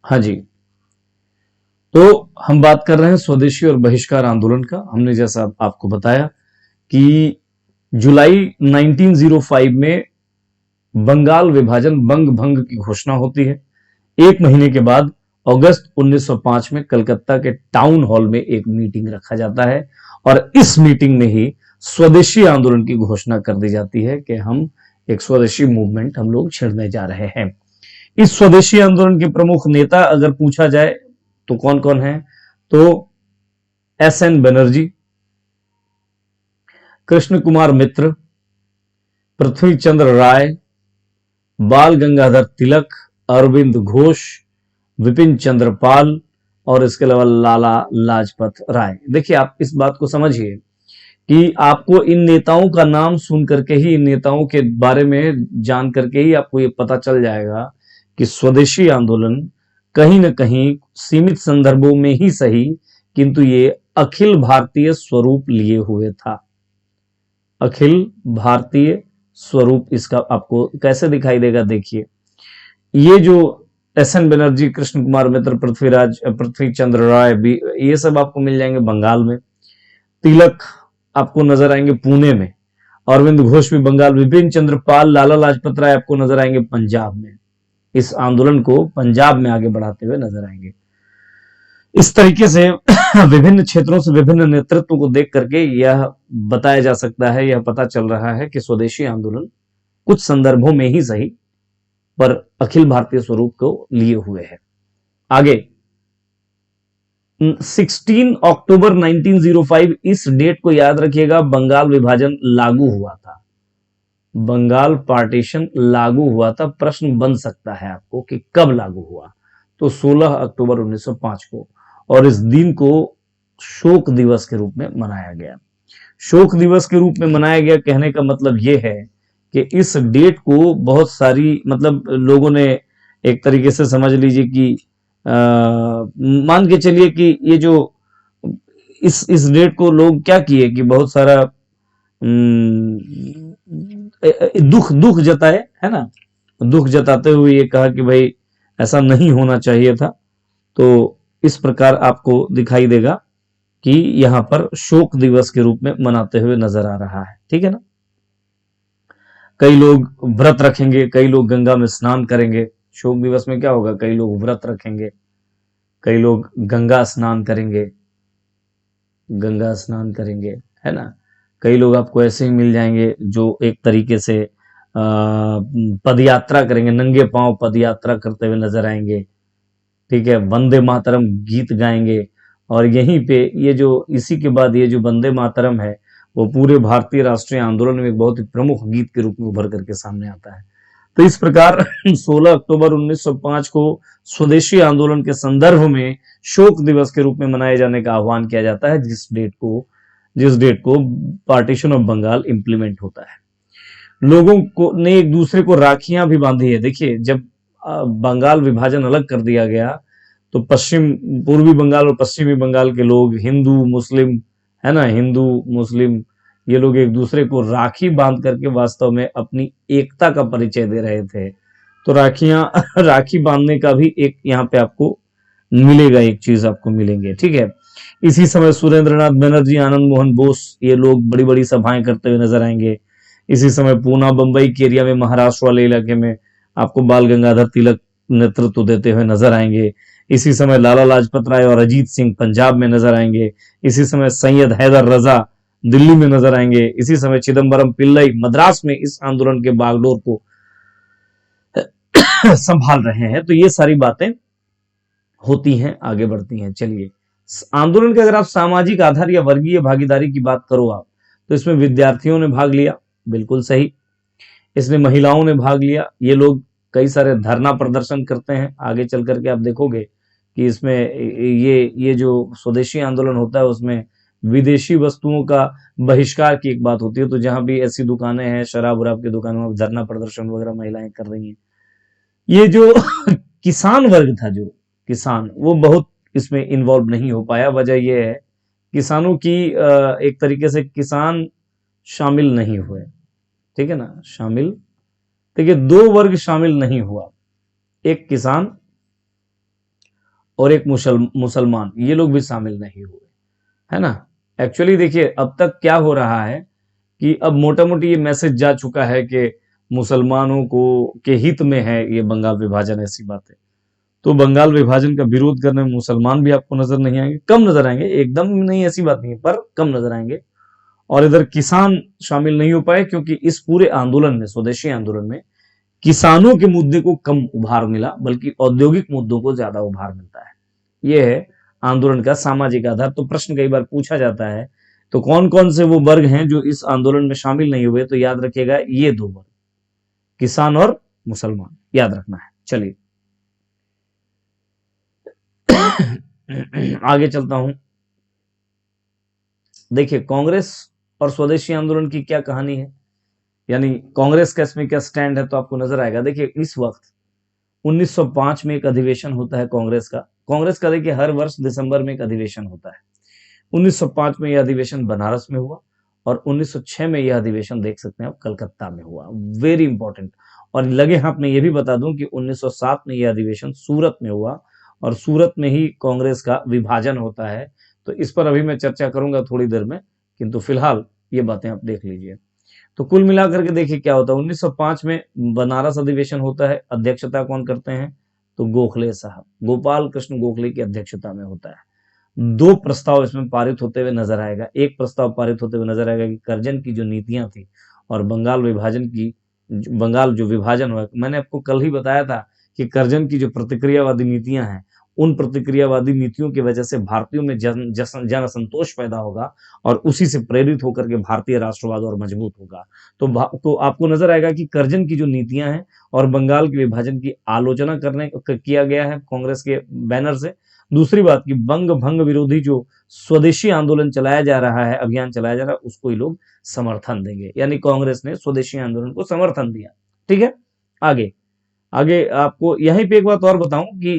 हाँ जी। तो हम बात कर रहे हैं स्वदेशी और बहिष्कार आंदोलन का। हमने जैसा आपको बताया कि जुलाई 1905 में बंगाल विभाजन बंग भंग की घोषणा होती है। एक महीने के बाद अगस्त 1905 में कलकत्ता के टाउन हॉल में एक मीटिंग रखा जाता है और इस मीटिंग में ही स्वदेशी आंदोलन की घोषणा कर दी जाती है कि हम एक स्वदेशी मूवमेंट हम लोग छेड़ने जा रहे हैं। इस स्वदेशी आंदोलन के प्रमुख नेता अगर पूछा जाए तो कौन कौन है, तो एस एन बनर्जी, कृष्ण कुमार मित्र, पृथ्वी चंद्र राय, बाल गंगाधर तिलक, अरविंद घोष, विपिन चंद्र पाल और इसके अलावा लाला लाजपत राय। देखिए, आप इस बात को समझिए कि आपको इन नेताओं का नाम सुन करके ही, इन नेताओं के बारे में जान करके ही आपको ये पता चल जाएगा कि स्वदेशी आंदोलन कहीं ना कहीं सीमित संदर्भों में ही सही, किंतु ये अखिल भारतीय स्वरूप लिए हुए था। अखिल भारतीय स्वरूप इसका आपको कैसे दिखाई देगा, देखिए। ये जो एस एन बनर्जी, कृष्ण कुमार मित्र, पृथ्वी चंद्र राय भी, ये सब आपको मिल जाएंगे बंगाल में। तिलक आपको नजर आएंगे पुणे में। अरविंद घोष भी बंगाल, विपिन चंद्र पाल, लाला लाजपत राय आपको नजर आएंगे पंजाब में। इस आंदोलन को पंजाब में आगे बढ़ाते हुए नजर आएंगे। इस तरीके से विभिन्न क्षेत्रों से विभिन्न नेतृत्व को देख करके यह बताया जा सकता है, यह पता चल रहा है कि स्वदेशी आंदोलन कुछ संदर्भों में ही सही पर अखिल भारतीय स्वरूप को लिए हुए है। आगे 16 अक्टूबर 1905, इस डेट को याद रखिएगा, बंगाल विभाजन लागू हुआ था। बंगाल पार्टीशन लागू हुआ था। प्रश्न बन सकता है आपको कि कब लागू हुआ, तो 16 अक्टूबर 1905 को, और इस दिन को शोक दिवस के रूप में मनाया गया। शोक दिवस के रूप में मनाया गया कहने का मतलब यह है कि इस डेट को बहुत सारी, मतलब लोगों ने एक तरीके से समझ लीजिए कि मान के चलिए कि ये जो इस डेट को लोग क्या किए कि बहुत सारा दुख दुख जताए, है ना। दुख जताते हुए ये कहा कि भाई ऐसा नहीं होना चाहिए था। तो इस प्रकार आपको दिखाई देगा कि यहां पर शोक दिवस के रूप में मनाते हुए नजर आ रहा है, ठीक है ना। कई लोग व्रत रखेंगे, कई लोग गंगा में स्नान करेंगे। शोक दिवस में क्या होगा, कई लोग व्रत रखेंगे, कई लोग गंगा स्नान करेंगे, गंगा स्नान करेंगे, है ना। कई लोग आपको ऐसे ही मिल जाएंगे जो एक तरीके से पद यात्रा करेंगे, नंगे पांव पद यात्रा करते हुए नजर आएंगे, ठीक है। वंदे मातरम गीत गाएंगे, और यहीं पे ये जो, इसी के बाद ये जो वंदे मातरम है वो पूरे भारतीय राष्ट्रीय आंदोलन में एक बहुत ही प्रमुख गीत के रूप में उभर करके सामने आता है। तो इस प्रकार 16 अक्टूबर 1905 को स्वदेशी आंदोलन के संदर्भ में शोक दिवस के रूप में मनाए जाने का आह्वान किया जाता है, जिस डेट को पार्टीशन ऑफ बंगाल इंप्लीमेंट होता है। लोगों को ने एक दूसरे को राखियां भी बांधी है। देखिए, जब बंगाल विभाजन अलग कर दिया गया तो पूर्वी बंगाल और पश्चिमी बंगाल के लोग, हिंदू मुस्लिम, है ना, हिंदू मुस्लिम, ये लोग एक दूसरे को राखी बांध करके वास्तव में अपनी एकता का परिचय दे रहे थे। तो राखियां राखी बांधने का भी एक यहाँ पे आपको मिलेगा, एक चीज आपको मिलेंगे, ठीक है। इसी समय सुरेंद्रनाथ बनर्जी, आनंद मोहन बोस, ये लोग बड़ी बड़ी सभाएं करते हुए नजर आएंगे। इसी समय पूना बंबई के एरिया में, महाराष्ट्र वाले इलाके में आपको बाल गंगाधर तिलक नेतृत्व देते हुए नजर आएंगे। इसी समय लाला लाजपत राय और अजीत सिंह पंजाब में नजर आएंगे। इसी समय सैयद हैदर रजा दिल्ली में नजर आएंगे। इसी समय चिदम्बरम पिल्लई मद्रास में इस आंदोलन के बागडोर को संभाल रहे हैं। तो ये सारी बातें होती हैं, आगे बढ़ती हैं। चलिए, आंदोलन के अगर आप सामाजिक आधार या वर्गीय भागीदारी की बात करो आप, तो इसमें विद्यार्थियों ने भाग लिया, बिल्कुल सही। इसमें महिलाओं ने भाग लिया। ये लोग कई सारे धरना प्रदर्शन करते हैं। आगे चल करके आप देखोगे कि इसमें ये जो स्वदेशी आंदोलन होता है उसमें विदेशी वस्तुओं का बहिष्कार की एक बात होती है। तो जहां भी ऐसी दुकानें हैं, शराब वराब की दुकानों में धरना प्रदर्शन वगैरह महिलाएं कर रही हैं। ये जो किसान वर्ग था, जो किसान, वो बहुत इसमें इन्वॉल्व नहीं हो पाया। वजह यह है, किसानों की एक तरीके से किसान शामिल नहीं हुए, ठीक है ना। शामिल, देखिए, दो वर्ग शामिल नहीं हुआ, एक किसान और एक मुसलमान, ये लोग भी शामिल नहीं हुए, है ना। एक्चुअली देखिए अब तक क्या हो रहा है कि अब मोटा मोटी ये मैसेज जा चुका है कि मुसलमानों को के हित में है ये बंगाल विभाजन, ऐसी बात है। तो बंगाल विभाजन का विरोध करने में मुसलमान भी आपको नजर नहीं आएंगे, कम नजर आएंगे, एकदम नहीं ऐसी बात नहीं है, पर कम नजर आएंगे। और इधर किसान शामिल नहीं हो पाए क्योंकि इस पूरे आंदोलन में, स्वदेशी आंदोलन में, किसानों के मुद्दे को कम उभार मिला, बल्कि औद्योगिक मुद्दों को ज्यादा उभार मिलता है। यह है आंदोलन का सामाजिक आधार। तो प्रश्न कई बार पूछा जाता है, तो कौन कौन से वो वर्ग हैं जो इस आंदोलन में शामिल नहीं हुए, तो याद रखिएगा ये दो वर्ग, किसान और मुसलमान, याद रखना है। चलिए आगे चलता हूं। देखिए कांग्रेस और स्वदेशी आंदोलन की क्या कहानी है, यानी कांग्रेस का इसमें क्या स्टैंड है, तो आपको नजर आएगा। देखिए इस वक्त 1905 में एक अधिवेशन होता है कांग्रेस का। देखिए हर वर्ष दिसंबर में एक अधिवेशन होता है। 1905 में यह अधिवेशन बनारस में हुआ और 1906 में यह अधिवेशन देख सकते हैं आप कलकत्ता में हुआ। Very important. और लगे हाथ में यह भी बता दूं कि 1907 में यह अधिवेशन सूरत में हुआ और सूरत में ही कांग्रेस का विभाजन होता है। तो इस पर अभी मैं चर्चा करूंगा थोड़ी देर में, किंतु फिलहाल ये बातें आप देख लीजिए। तो कुल मिलाकर के देखिए क्या होता है। 1905 में बनारस अधिवेशन होता है। अध्यक्षता कौन करते हैं, तो गोखले साहब, गोपाल कृष्ण गोखले की अध्यक्षता में होता है। दो प्रस्ताव इसमें पारित होते हुए नजर आएगा। एक प्रस्ताव पारित होते हुए नजर आएगा कि कर्जन की जो नीतियां थी और बंगाल जो विभाजन हुआ, मैंने आपको कल ही बताया था कि कर्जन की जो प्रतिक्रियावादी नीतियां हैं, उन प्रतिक्रियावादी नीतियों की वजह से भारतीयों में जन असंतोष पैदा होगा और उसी से प्रेरित होकर के भारतीय राष्ट्रवाद और मजबूत होगा। तो आपको नजर आएगा कि कर्जन की जो नीतियां हैं और बंगाल के विभाजन की आलोचना किया गया है कांग्रेस के बैनर से। दूसरी बात कि बंग भंग विरोधी जो स्वदेशी आंदोलन चलाया जा रहा है, अभियान चलाया जा रहा है, उसको ही लोग समर्थन देंगे, यानी कांग्रेस ने स्वदेशी आंदोलन को समर्थन दिया। ठीक है, आगे आगे आपको यहीं पे एक बात और बताऊं कि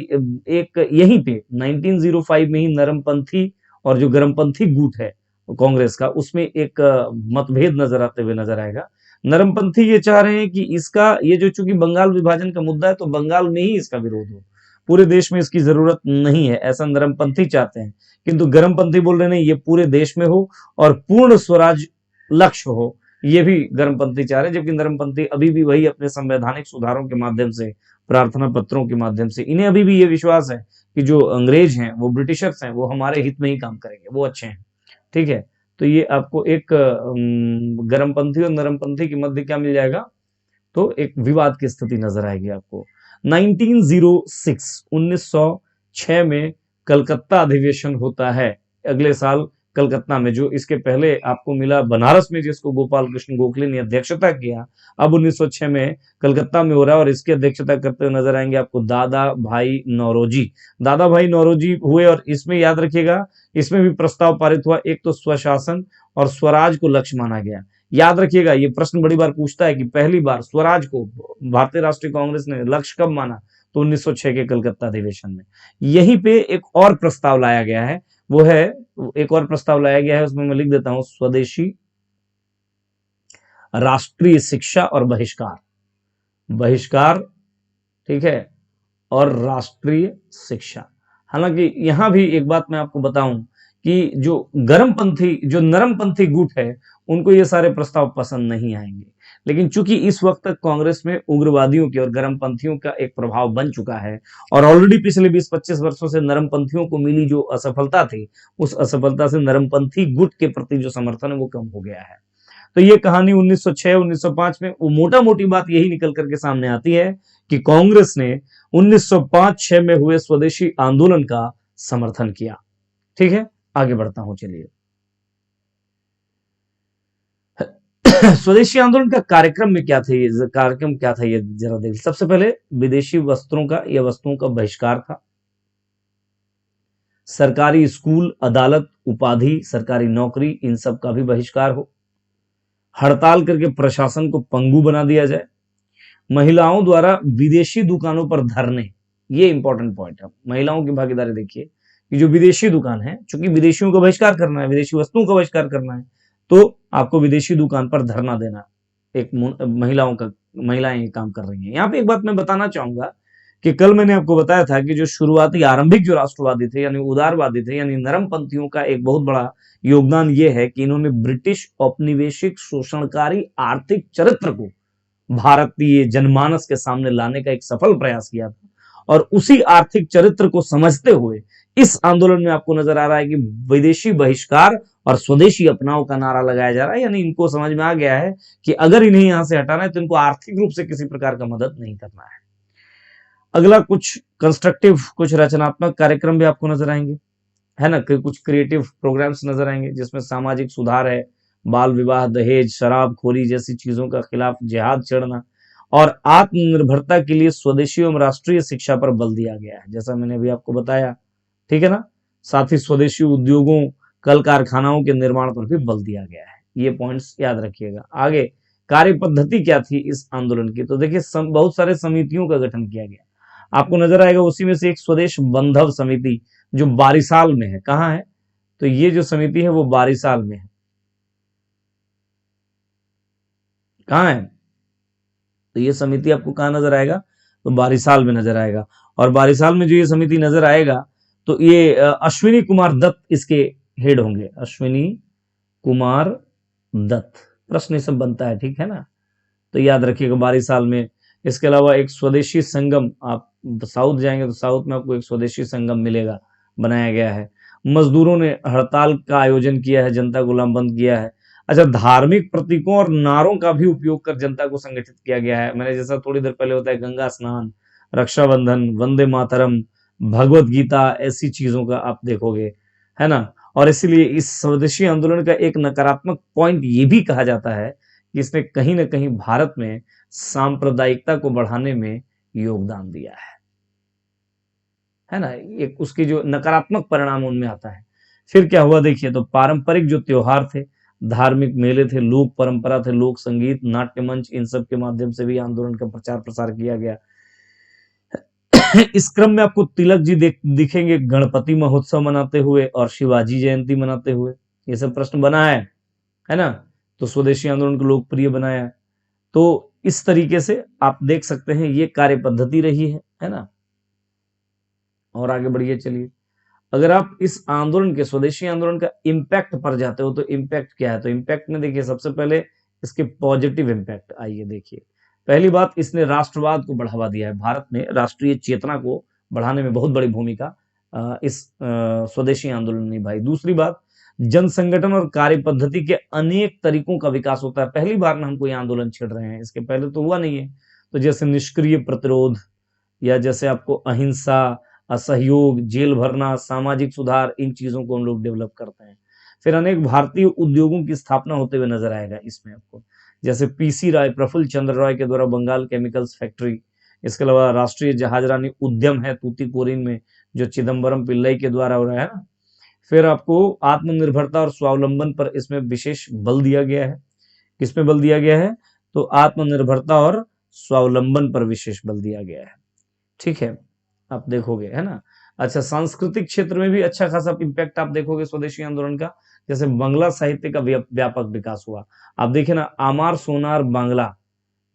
एक यहीं पे 1905 में ही नरमपंथी और जो गरमपंथी गुट है कांग्रेस का, उसमें एक मतभेद नजर आते हुए नजर आएगा। नरमपंथी ये चाह रहे हैं कि इसका ये जो चूंकि बंगाल विभाजन का मुद्दा है तो बंगाल में ही इसका विरोध हो, पूरे देश में इसकी जरूरत नहीं है, ऐसा नरमपंथी चाहते हैं। किंतु गरमपंथी बोल रहे नहीं, ये पूरे देश में हो और पूर्ण स्वराज लक्ष्य हो, ये भी गर्मपंथी चाह रहे हैं। जबकि नरमपंथी अभी भी वही अपने संवैधानिक सुधारों के माध्यम से, प्रार्थना पत्रों के माध्यम से, इन्हें अभी भी ये विश्वास है कि जो अंग्रेज हैं, वो ब्रिटिशर्स हैं, वो हमारे हित में ही काम करेंगे, वो अच्छे हैं। ठीक है, तो ये आपको एक गर्मपंथी और नरमपंथी के मध्य क्या मिल जाएगा, तो एक विवाद की स्थिति नजर आएगी आपको। 1906 में कलकत्ता अधिवेशन होता है अगले साल कलकत्ता में। जो इसके पहले आपको मिला बनारस में, जिसको गोपाल कृष्ण गोखले ने अध्यक्षता किया, अब 1906 में कलकत्ता में हो रहा है और इसकी अध्यक्षता करते हुए नजर आएंगे आपको दादा भाई नौरोजी। दादा भाई नौरोजी हुए और इसमें याद रखिएगा, इसमें भी प्रस्ताव पारित हुआ। एक तो स्वशासन और स्वराज को लक्ष्य माना गया। याद रखिएगा, ये प्रश्न बड़ी बार पूछता है कि पहली बार स्वराज को भारतीय राष्ट्रीय कांग्रेस ने लक्ष्य कब माना, तो 1906 के कलकत्ता अधिवेशन में। यहीं पे एक और प्रस्ताव लाया गया है, वो है, एक और प्रस्ताव लाया गया है, उसमें मैं लिख देता हूं, स्वदेशी राष्ट्रीय शिक्षा और बहिष्कार। ठीक है, और राष्ट्रीय शिक्षा। हालांकि यहां भी एक बात मैं आपको बताऊं कि जो नरमपंथी गुट है, उनको ये सारे प्रस्ताव पसंद नहीं आएंगे। लेकिन चूंकि इस वक्त तक कांग्रेस में उग्रवादियों की और गर्मपंथियों का एक प्रभाव बन चुका है और ऑलरेडी पिछले 20-25 वर्षों से नरमपंथियों को मिली जो असफलता थी, उस असफलता से नरमपंथी गुट के प्रति जो समर्थन है वो कम हो गया है। तो ये कहानी 1906-1905 में, वो मोटा मोटी बात यही निकल करके सामने आती है कि कांग्रेस ने 1905-06 में हुए स्वदेशी आंदोलन का समर्थन किया। ठीक है, आगे बढ़ता हूं, चलिए। स्वदेशी आंदोलन का कार्यक्रम क्या था, ये जरा देख। सबसे पहले विदेशी वस्त्रों का बहिष्कार था। सरकारी स्कूल, अदालत, उपाधि, सरकारी नौकरी, इन सब का भी बहिष्कार हो। हड़ताल करके प्रशासन को पंगु बना दिया जाए। महिलाओं द्वारा विदेशी दुकानों पर धरने, ये इंपॉर्टेंट पॉइंट है। महिलाओं की भागीदारी देखिए कि जो विदेशी दुकान है, चूंकि विदेशियों का बहिष्कार करना है, विदेशी वस्तुओं का बहिष्कार करना है, तो आपको विदेशी दुकान पर धरना देना। एक महिलाएं ये काम कर रही हैं। यहां पे एक बात मैं बताना चाहूंगा कि कल मैंने आपको बताया था कि जो शुरुआती आरंभिक जो राष्ट्रवादी थे यानी उदारवादी थे यानी नरमपंथियों का एक बहुत बड़ा योगदान ये है कि इन्होंने ब्रिटिश औपनिवेशिक शोषणकारी आर्थिक चरित्र को भारतीय जनमानस के सामने लाने का एक सफल प्रयास किया था। और उसी आर्थिक चरित्र को समझते हुए इस आंदोलन में आपको नजर आ रहा है कि विदेशी बहिष्कार और स्वदेशी अपनाओ का नारा लगाया जा रहा है, यानी इनको समझ में आ गया है कि अगर इन्हें यहां से हटाना है तो इनको आर्थिक रूप से किसी प्रकार का मदद नहीं करना है। अगला कुछ कंस्ट्रक्टिव, कुछ रचनात्मक कार्यक्रम भी आपको नजर आएंगे, है ना, कि कुछ क्रिएटिव प्रोग्राम्स नजर आएंगे जिसमें सामाजिक सुधार है, बाल विवाह, दहेज, शराबखोरी जैसी चीजों का खिलाफ जिहाद छेड़ना और आत्मनिर्भरता के लिए स्वदेशी एवं राष्ट्रीय शिक्षा पर बल दिया गया है, जैसा मैंने अभी आपको बताया, ठीक है ना। साथ ही स्वदेशी उद्योगों, कल कारखानाओं के निर्माण पर भी बल दिया गया है। ये पॉइंट्स याद रखिएगा। आगे कार्य पद्धति क्या थी इस आंदोलन की, तो देखिए बहुत सारे समितियों का गठन किया गया, आपको नजर आएगा उसी में से एक स्वदेश बंधव समिति जो बारिसाल में है। कहां है, तो ये जो समिति है वो बारिसाल में है। कहां है, तो ये समिति आपको कहां नजर आएगा, तो बारिसाल में नजर आएगा। और बारिसाल में जो ये समिति नजर आएगा तो ये अश्विनी कुमार दत्त इसके हेड होंगे, अश्विनी कुमार दत्त। प्रश्न सब बनता है, ठीक है ना, तो याद रखिएगा बारिसाल में। इसके अलावा एक स्वदेशी संगम, आप साउथ जाएंगे तो साउथ में आपको एक स्वदेशी संगम मिलेगा, बनाया गया है। मजदूरों ने हड़ताल का आयोजन किया है, जनता को लामबंद किया है। अच्छा, धार्मिक प्रतीकों और नारों का भी उपयोग कर जनता को संगठित किया गया है। मैंने जैसा थोड़ी देर पहले होता है गंगा स्नान, रक्षाबंधन, वंदे मातरम, भगवत गीता, ऐसी चीजों का आप देखोगे, है ना। और इसलिए इस स्वदेशी आंदोलन का एक नकारात्मक पॉइंट ये भी कहा जाता है कि इसने कहीं ना कहीं भारत में सांप्रदायिकता को बढ़ाने में योगदान दिया है ना, एक उसकी जो नकारात्मक परिणाम उनमें आता है। फिर क्या हुआ देखिए, तो पारंपरिक जो त्योहार थे, धार्मिक मेले थे, लोक परंपरा थे, लोक संगीत, नाट्य मंच, इन सब के माध्यम से भी आंदोलन का प्रचार प्रसार किया गया। इस क्रम में आपको तिलक जी दिखेंगे गणपति महोत्सव मनाते हुए और शिवाजी जयंती मनाते हुए। ये सब प्रश्न बना है ना, तो स्वदेशी आंदोलन को लोकप्रिय बनाया। तो इस तरीके से आप देख सकते हैं ये कार्य पद्धति रही है ना। और आगे बढ़िए चलिए, अगर आप इस आंदोलन के, स्वदेशी आंदोलन का इम्पैक्ट पर जाते हो तो इम्पैक्ट क्या है, तो इम्पैक्ट में देखिए सबसे पहले इसके पॉजिटिव इम्पैक्ट आइए देखिए। पहली बात, इसने राष्ट्रवाद को बढ़ावा दिया है, भारत में राष्ट्रीय चेतना को बढ़ाने में बहुत बड़ी भूमिका इस स्वदेशी आंदोलन ने निभाई। दूसरी बात, जन संगठन और कार्य पद्धति के अनेक तरीकों का विकास होता है। पहली बार ना हम कोई आंदोलन छिड़ रहे हैं, इसके पहले तो हुआ नहीं है। तो जैसे निष्क्रिय प्रतिरोध, या जैसे आपको अहिंसा, असहयोग, जेल भरना, सामाजिक सुधार, इन चीजों को हम लोग डेवलप करते हैं। फिर अनेक भारतीय उद्योगों की स्थापना होते हुए नजर आएगा इसमें आपको, जैसे पीसी राय, प्रफुल्ल चंद्र राय के द्वारा बंगाल केमिकल्स फैक्ट्री। इसके अलावा राष्ट्रीय जहाजरानी उद्यम है तूतीकोरिन में, जो चिदम्बरम पिल्लई के द्वारा हो रहा है ना। फिर आपको आत्मनिर्भरता और स्वावलंबन पर इसमें विशेष बल दिया गया है। किसमें बल दिया गया है, तो आत्मनिर्भरता और स्वावलंबन पर विशेष बल दिया गया है, ठीक है, आप देखोगे, है ना। अच्छा, सांस्कृतिक क्षेत्र में भी अच्छा खासा इम्पैक्ट आप देखोगे स्वदेशी आंदोलन का। जैसे बांग्ला साहित्य का व्यापक विकास हुआ। आप देखिए ना, आमार सोनार बांग्ला,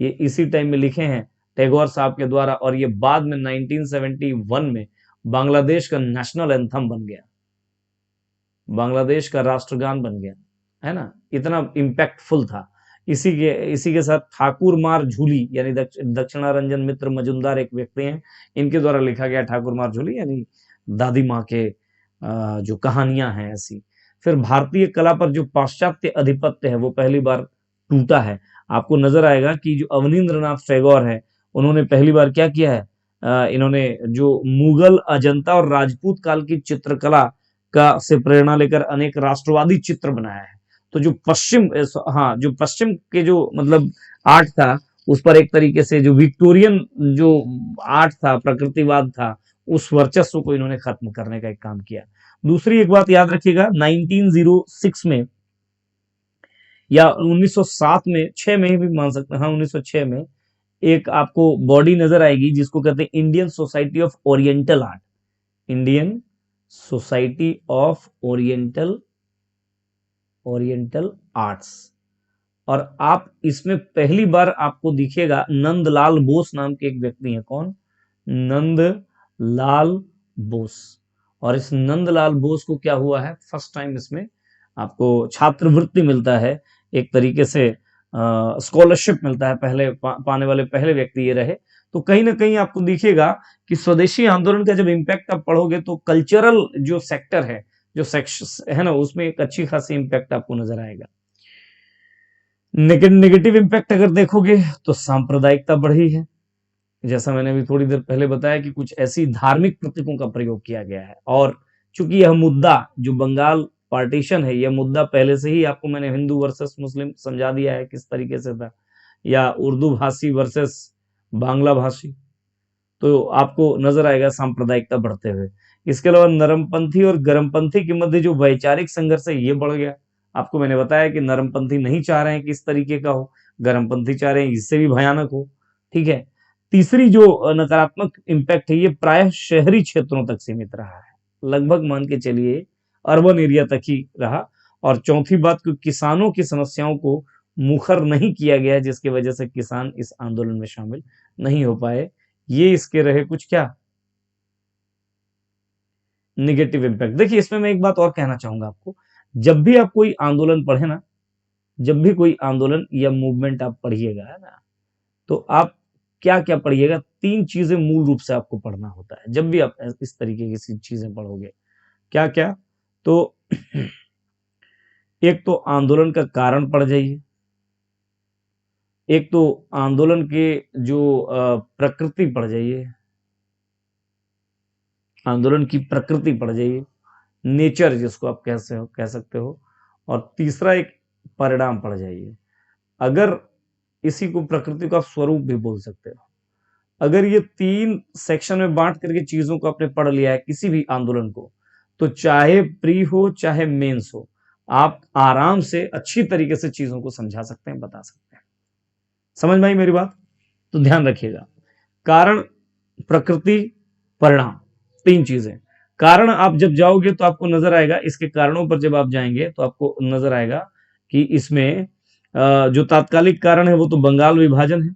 ये इसी टाइम में लिखे हैं टैगोर साहब के द्वारा, और ये बाद में 1971 में बांग्लादेश का नेशनल एंथम बन गया, बांग्लादेश का राष्ट्रगान बन गया, है ना। इतना इम्पैक्टफुल था। इसी के साथ ठाकुर मार झूली, यानी दक्षिणारंजन मित्र मजुमदार एक व्यक्ति हैं, इनके द्वारा लिखा गया ठाकुर मार झूली, यानी दादी माँ के जो कहानियां हैं ऐसी। फिर भारतीय कला पर जो पाश्चात्य अधिपत्य है वो पहली बार टूटा है। आपको नजर आएगा कि जो अवनींद्रनाथ टैगोर है, उन्होंने पहली बार क्या किया है, इन्होंने जो मुगल, अजंता और राजपूत काल की चित्रकला का से प्रेरणा लेकर अनेक राष्ट्रवादी चित्र बनाया है। तो जो पश्चिम, हाँ, जो पश्चिम के जो मतलब आर्ट था, उस पर एक तरीके से जो विक्टोरियन जो आर्ट था, प्रकृतिवाद था, उस वर्चस्व को इन्होंने खत्म करने का एक काम किया। दूसरी एक बात याद रखिएगा, 1906 में या 1907 में, 6 में भी मान सकते हैं, हाँ 1906 में एक आपको बॉडी नजर आएगी जिसको कहते हैं Indian society of oriental art, Indian society of oriental arts. और आप इसमें पहली बार आपको दिखेगा नंदलाल बोस नाम के एक व्यक्ति हैं, कौन, नंद लाल बोस। और इस नंदलाल बोस को क्या हुआ है, फर्स्ट टाइम इसमें आपको छात्रवृत्ति मिलता है, एक तरीके से स्कॉलरशिप मिलता है, पहले पाने वाले पहले व्यक्ति ये रहे। तो कहीं ना कहीं आपको दिखेगा कि स्वदेशी आंदोलन का जब इम्पैक्ट आप पढ़ोगे तो कल्चरल जो सेक्टर है, जो सेक्शन है ना, उसमें एक अच्छी खासी इम्पैक्ट आपको नजर आएगा। नेगेटिव इम्पैक्ट अगर देखोगे तो सांप्रदायिकता बढ़ी है, जैसा मैंने अभी थोड़ी देर पहले बताया कि कुछ ऐसी धार्मिक प्रतीकों का प्रयोग किया गया है। और चूंकि यह मुद्दा जो बंगाल पार्टीशन है, यह मुद्दा पहले से ही आपको मैंने हिंदू वर्सेस मुस्लिम समझा दिया है किस तरीके से था, या उर्दू भाषी वर्सेस बांग्ला भाषी, तो आपको नजर आएगा सांप्रदायिकता बढ़ते हुए। इसके अलावा नरमपंथी और गर्मपंथी के मध्य जो वैचारिक संघर्ष है ये बढ़ गया। आपको मैंने बताया कि नरमपंथी नहीं चाह रहे हैं कि इस तरीके का हो, गर्मपंथी चाह रहे हैं इससे भी भयानक हो। ठीक है। तीसरी जो नकारात्मक इम्पैक्ट है ये प्रायः शहरी क्षेत्रों तक सीमित रहा है, लगभग मान के चलिए अर्बन एरिया तक ही रहा। और चौथी बात कि किसानों की समस्याओं को मुखर नहीं किया गया, जिसकी वजह से किसान इस आंदोलन में शामिल नहीं हो पाए। ये इसके रहे कुछ क्या निगेटिव इम्पैक्ट। देखिए इसमें मैं एक बात और कहना चाहूंगा आपको, जब भी आप कोई आंदोलन पढ़े ना, जब भी कोई आंदोलन या मूवमेंट आप पढ़िएगा है ना, तो आप क्या क्या पढ़िएगा, तीन चीजें मूल रूप से आपको पढ़ना होता है जब भी आप इस तरीके की चीजें पढ़ोगे। क्या क्या? तो एक तो आंदोलन का कारण पढ़ जाइए, एक तो आंदोलन के जो प्रकृति पढ़ जाइए, आंदोलन की प्रकृति पढ़ जाइए, नेचर जिसको आप कह सकते हो, और तीसरा एक परिणाम पढ़ जाइए। अगर इसी को प्रकृति का स्वरूप भी बोल सकते हो। अगर ये तीन सेक्शन में बांट करके चीजों को आपने पढ़ लिया है किसी भी आंदोलन को, तो चाहे प्री हो चाहे मेंस हो, आप आराम से अच्छी तरीके से चीजों को समझा सकते हैं, बता सकते हैं। समझ में आई मेरी बात? तो ध्यान रखिएगा, कारण, प्रकृति, परिणाम, तीन चीजें। कारण आप जब जाओगे तो आपको नजर आएगा, इसके कारणों पर जब आप जाएंगे तो आपको नजर आएगा कि इसमें जो तात्कालिक कारण है वो तो बंगाल विभाजन है,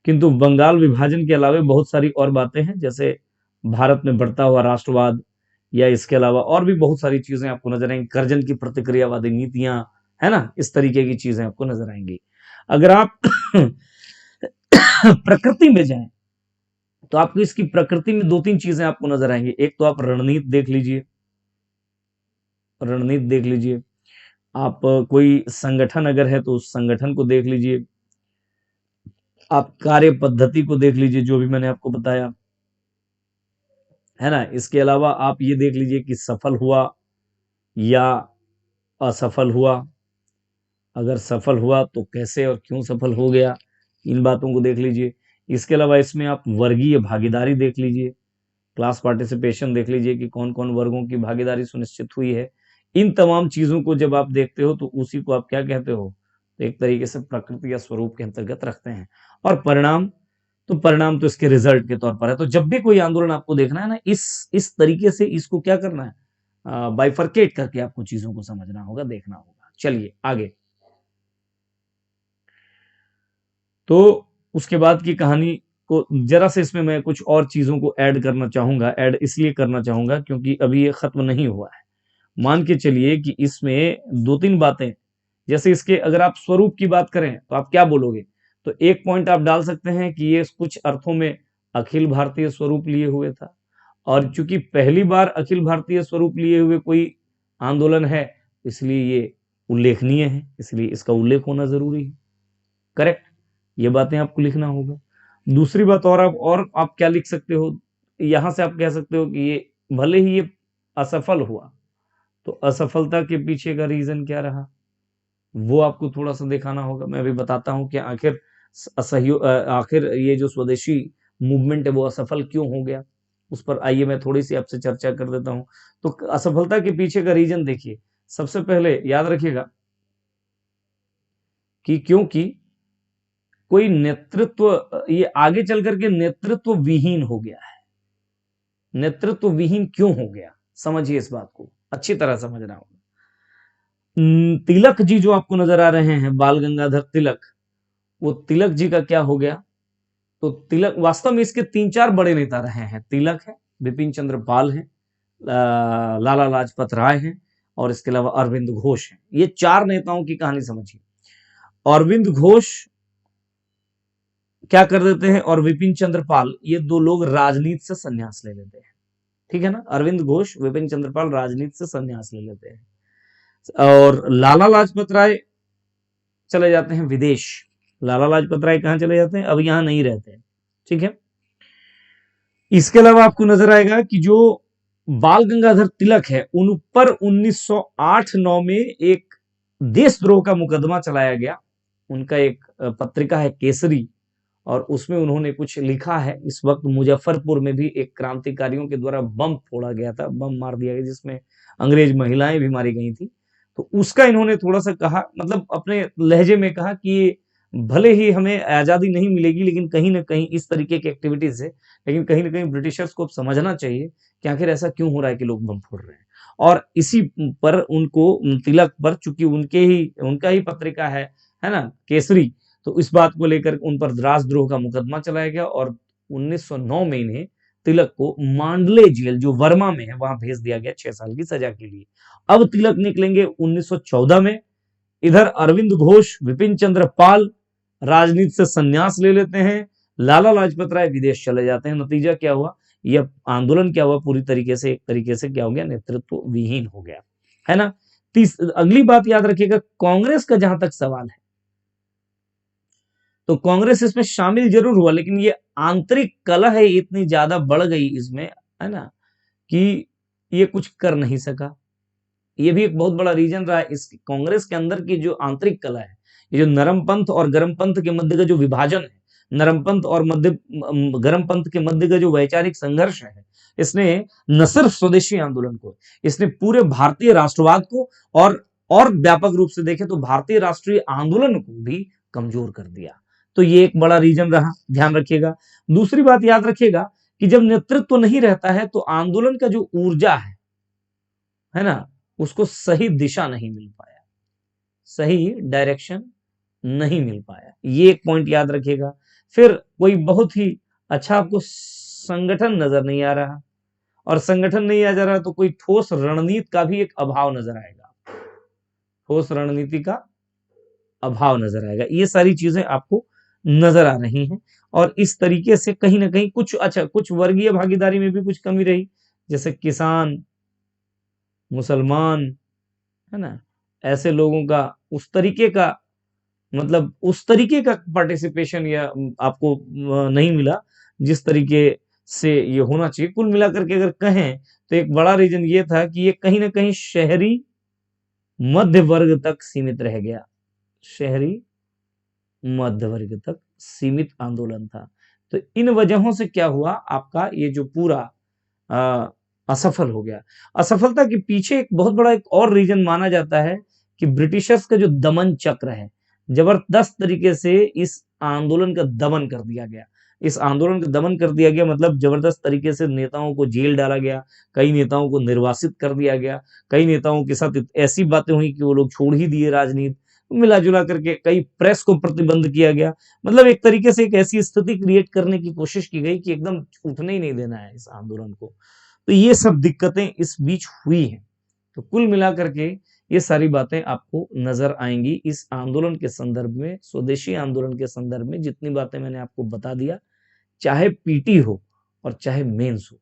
किंतु बंगाल विभाजन के अलावा बहुत सारी और बातें हैं, जैसे भारत में बढ़ता हुआ राष्ट्रवाद, या इसके अलावा और भी बहुत सारी चीजें आपको नजर आएंगी, कर्जन की प्रतिक्रियावादी नीतियां, है ना, इस तरीके की चीजें आपको नजर आएंगी। अगर आप प्रकृति में जाएं तो आपको इसकी प्रकृति में दो तीन चीजें आपको नजर आएंगी। एक तो आप रणनीति देख लीजिए, रणनीति देख लीजिए, आप कोई संगठन अगर है तो उस संगठन को देख लीजिए, आप कार्य पद्धति को देख लीजिए जो भी मैंने आपको बताया, है ना। इसके अलावा आप ये देख लीजिए कि सफल हुआ या असफल हुआ, अगर सफल हुआ तो कैसे और क्यों सफल हो गया, इन बातों को देख लीजिए। इसके अलावा इसमें आप वर्गीय भागीदारी देख लीजिए, क्लास पार्टिसिपेशन देख लीजिए कि कौन कौन वर्गों की भागीदारी सुनिश्चित हुई है। इन तमाम चीजों को जब आप देखते हो तो उसी को आप क्या कहते हो, तो एक तरीके से प्रकृति या स्वरूप के अंतर्गत रखते हैं। और परिणाम, तो परिणाम तो इसके रिजल्ट के तौर पर है। तो जब भी कोई आंदोलन आपको देखना है ना, इस तरीके से इसको क्या करना है, बाइफरकेट करके आपको चीजों को समझना होगा, देखना होगा। चलिए आगे। तो उसके बाद की कहानी को जरा से इसमें मैं कुछ और चीजों को ऐड करना चाहूंगा, ऐड इसलिए करना चाहूंगा क्योंकि अभी ये खत्म नहीं हुआ है। मान के चलिए कि इसमें दो तीन बातें, जैसे इसके अगर आप स्वरूप की बात करें तो आप क्या बोलोगे, तो एक पॉइंट आप डाल सकते हैं कि ये कुछ अर्थों में अखिल भारतीय स्वरूप लिए हुए था, और चूंकि पहली बार अखिल भारतीय स्वरूप लिए हुए कोई आंदोलन है इसलिए ये उल्लेखनीय है, इसलिए इसका उल्लेख होना जरूरी है। करेक्ट, ये बातें आपको लिखना होगा। दूसरी बात और आप क्या लिख सकते हो, यहां से आप कह सकते हो कि ये भले ही ये असफल हुआ, तो असफलता के पीछे का रीजन क्या रहा वो आपको थोड़ा सा दिखाना होगा। मैं अभी बताता हूं कि आखिर ये जो स्वदेशी मूवमेंट है वो असफल क्यों हो गया, उस पर आइए मैं थोड़ी सी आपसे चर्चा कर देता हूं। तो असफलता के पीछे का रीजन देखिए, सबसे पहले याद रखिएगा कि क्योंकि कोई नेतृत्व, ये आगे चल करके नेतृत्व विहीन हो गया है। नेतृत्व विहीन क्यों हो गया, समझिए इस बात को, अच्छी तरह समझना होगा। तिलक जी जो आपको नजर आ रहे हैं, बाल गंगाधर तिलक, वो तिलक जी का क्या हो गया, तो तिलक वास्तव में इसके 3-4 बड़े नेता रहे हैं। तिलक है, बिपिन चंद्र पाल है, लाला लाजपत राय हैं और इसके अलावा अरविंद घोष हैं। ये 4 नेताओं की कहानी समझिए। अरविंद घोष क्या कर देते हैं और विपिन चंद्र पाल, ये 2 लोग राजनीति से संन्यास ले लेते हैं। ठीक है ना, अरविंद घोष, विपिन चंद्र पाल राजनीति से संन्यास ले लेते हैं और लाला लाजपत राय चले जाते हैं विदेश। लाला लाजपत राय कहां चले जाते हैं, अब यहां नहीं रहते हैं। ठीक है, इसके अलावा आपको नजर आएगा कि जो बाल गंगाधर तिलक है उन पर 1908-9 में एक देशद्रोह का मुकदमा चलाया गया। उनका एक पत्रिका है केसरी और उसमें उन्होंने कुछ लिखा है। इस वक्त मुजफ्फरपुर में भी एक क्रांतिकारियों के द्वारा बम फोड़ा गया था, बम मार दिया गया जिसमें अंग्रेज महिलाएं भी मारी गई थी। तो उसका इन्होंने थोड़ा सा कहा, मतलब अपने लहजे में कहा कि भले ही हमें आजादी नहीं मिलेगी लेकिन कहीं ना कहीं इस तरीके की एक्टिविटीज से, लेकिन कहीं ना कहीं ब्रिटिशर्स को अब समझना चाहिए कि आखिर ऐसा क्यों हो रहा है कि लोग बम फोड़ रहे हैं। और इसी पर उनको, तिलक पर, चूंकि उनका ही पत्रिका है ना केसरी, तो इस बात को लेकर उन पर राजद्रोह का मुकदमा चलाया गया और 1909 में इन्हें, तिलक को मांडले जेल जो वर्मा में है वहां भेज दिया गया 6 साल की सजा के लिए। अब तिलक निकलेंगे 1914 में। इधर अरविंद घोष, विपिन चंद्र पाल राजनीति से संन्यास ले लेते हैं, लाला लाजपत राय विदेश चले जाते हैं। नतीजा क्या हुआ, यह आंदोलन क्या हुआ, पूरी तरीके से, एक तरीके से क्या हो गया, नेतृत्व विहीन हो गया, है ना। अगली बात याद रखिएगा, कांग्रेस का जहां तक सवाल है तो कांग्रेस इसमें शामिल जरूर हुआ, लेकिन ये आंतरिक कलह है इतनी ज्यादा बढ़ गई इसमें, है ना, कि ये कुछ कर नहीं सका। ये भी एक बहुत बड़ा रीजन रहा है इस कांग्रेस के अंदर की जो आंतरिक कलह है। ये जो नरम पंथ और गर्म पंथ के मध्य का जो विभाजन है, नरम पंथ और गर्म पंथ के मध्य का जो वैचारिक संघर्ष है, इसने न सिर्फ स्वदेशी आंदोलन को, इसने पूरे भारतीय राष्ट्रवाद को और व्यापक रूप से देखें तो भारतीय राष्ट्रीय आंदोलन को भी कमजोर कर दिया। तो ये एक बड़ा रीजन रहा, ध्यान रखिएगा। दूसरी बात याद रखिएगा कि जब नेतृत्व नहीं रहता है तो आंदोलन का जो ऊर्जा है ना, उसको सही दिशा नहीं मिल पाया, सही डायरेक्शन नहीं मिल पाया। ये एक पॉइंट याद रखिएगा। फिर कोई बहुत ही अच्छा आपको संगठन नजर नहीं आ रहा, और संगठन नहीं आ जा रहा तो कोई ठोस रणनीति का भी एक अभाव नजर आएगा, ठोस रणनीति का अभाव नजर आएगा। ये सारी चीजें आपको नजर आ रही हैं और इस तरीके से कहीं ना कहीं कुछ वर्गीय भागीदारी में भी कुछ कमी रही, जैसे किसान, मुसलमान, है ना, ऐसे लोगों का उस तरीके का, मतलब उस तरीके का पार्टिसिपेशन या आपको नहीं मिला जिस तरीके से ये होना चाहिए। कुल मिलाकर के अगर कहें तो एक बड़ा रीजन ये था कि ये कहीं ना कहीं शहरी मध्य वर्ग तक सीमित रह गया, शहरी मध्य वर्ग तक सीमित आंदोलन था। तो इन वजहों से क्या हुआ, आपका ये जो पूरा असफल हो गया। असफलता के पीछे एक बहुत बड़ा एक और रीजन माना जाता है कि ब्रिटिशर्स का जो दमन चक्र है, जबरदस्त तरीके से इस आंदोलन का दमन कर दिया गया। इस आंदोलन का दमन कर दिया गया मतलब जबरदस्त तरीके से नेताओं को जेल डाला गया, कई नेताओं को निर्वासित कर दिया गया, कई नेताओं के साथ ऐसी बातें हुई कि वो लोग छोड़ ही दिए राजनीति, मिला जुला करके कई प्रेस को प्रतिबंध किया गया। मतलब एक तरीके से एक ऐसी स्थिति क्रिएट करने की कोशिश की गई कि एकदम उठने ही नहीं देना है इस आंदोलन को। तो ये सब दिक्कतें इस बीच हुई हैं। तो कुल मिलाकर के ये सारी बातें आपको नजर आएंगी इस आंदोलन के संदर्भ में, स्वदेशी आंदोलन के संदर्भ में। जितनी बातें मैंने आपको बता दिया, चाहे पीटी हो और चाहे मेंस हो,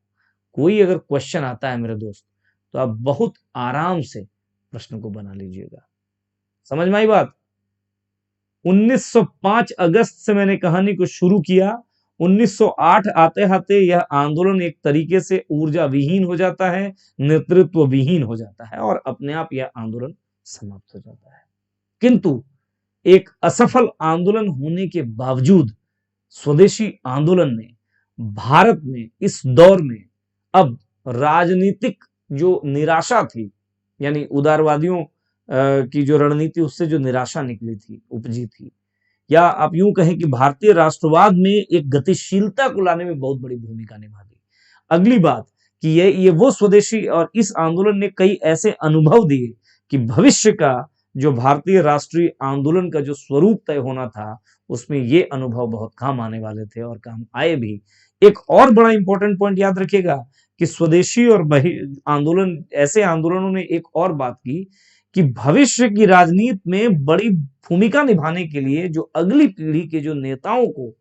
कोई अगर क्वेश्चन आता है मेरे दोस्त तो आप बहुत आराम से प्रश्न को बना लीजिएगा। समझ में आई बात। 1905 अगस्त से मैंने कहानी को शुरू किया, 1908 आते आते यह आंदोलन एक तरीके से ऊर्जा विहीन हो जाता है, नेतृत्व विहीन हो जाता है और अपने आप यह आंदोलन समाप्त हो जाता है। किंतु एक असफल आंदोलन होने के बावजूद स्वदेशी आंदोलन ने भारत में इस दौर में अब राजनीतिक जो निराशा थी, यानी उदारवादियों की जो रणनीति, उससे जो निराशा निकली थी, उपजी थी, या आप यूं कहें कि भारतीय राष्ट्रवाद में एक गतिशीलता को लाने में बहुत बड़ी भूमिका निभा दी। अगली बात कि ये वो स्वदेशी और इस आंदोलन ने कई ऐसे अनुभव दिए कि भविष्य का जो भारतीय राष्ट्रीय आंदोलन का जो स्वरूप तय होना था उसमें ये अनुभव बहुत काम आने वाले थे और काम आए भी। एक और बड़ा इंपॉर्टेंट पॉइंट याद रखिएगा कि स्वदेशी और आंदोलन, ऐसे आंदोलनों ने एक और बात की कि भविष्य की राजनीति में बड़ी भूमिका निभाने के लिए जो अगली पीढ़ी के जो नेताओं को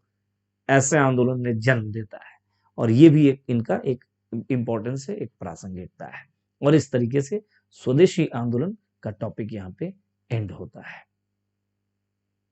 ऐसे आंदोलन ने जन्म देता है, और ये भी एक इनका एक इंपॉर्टेंस है, एक प्रासंगिकता है। और इस तरीके से स्वदेशी आंदोलन का टॉपिक यहाँ पे एंड होता है।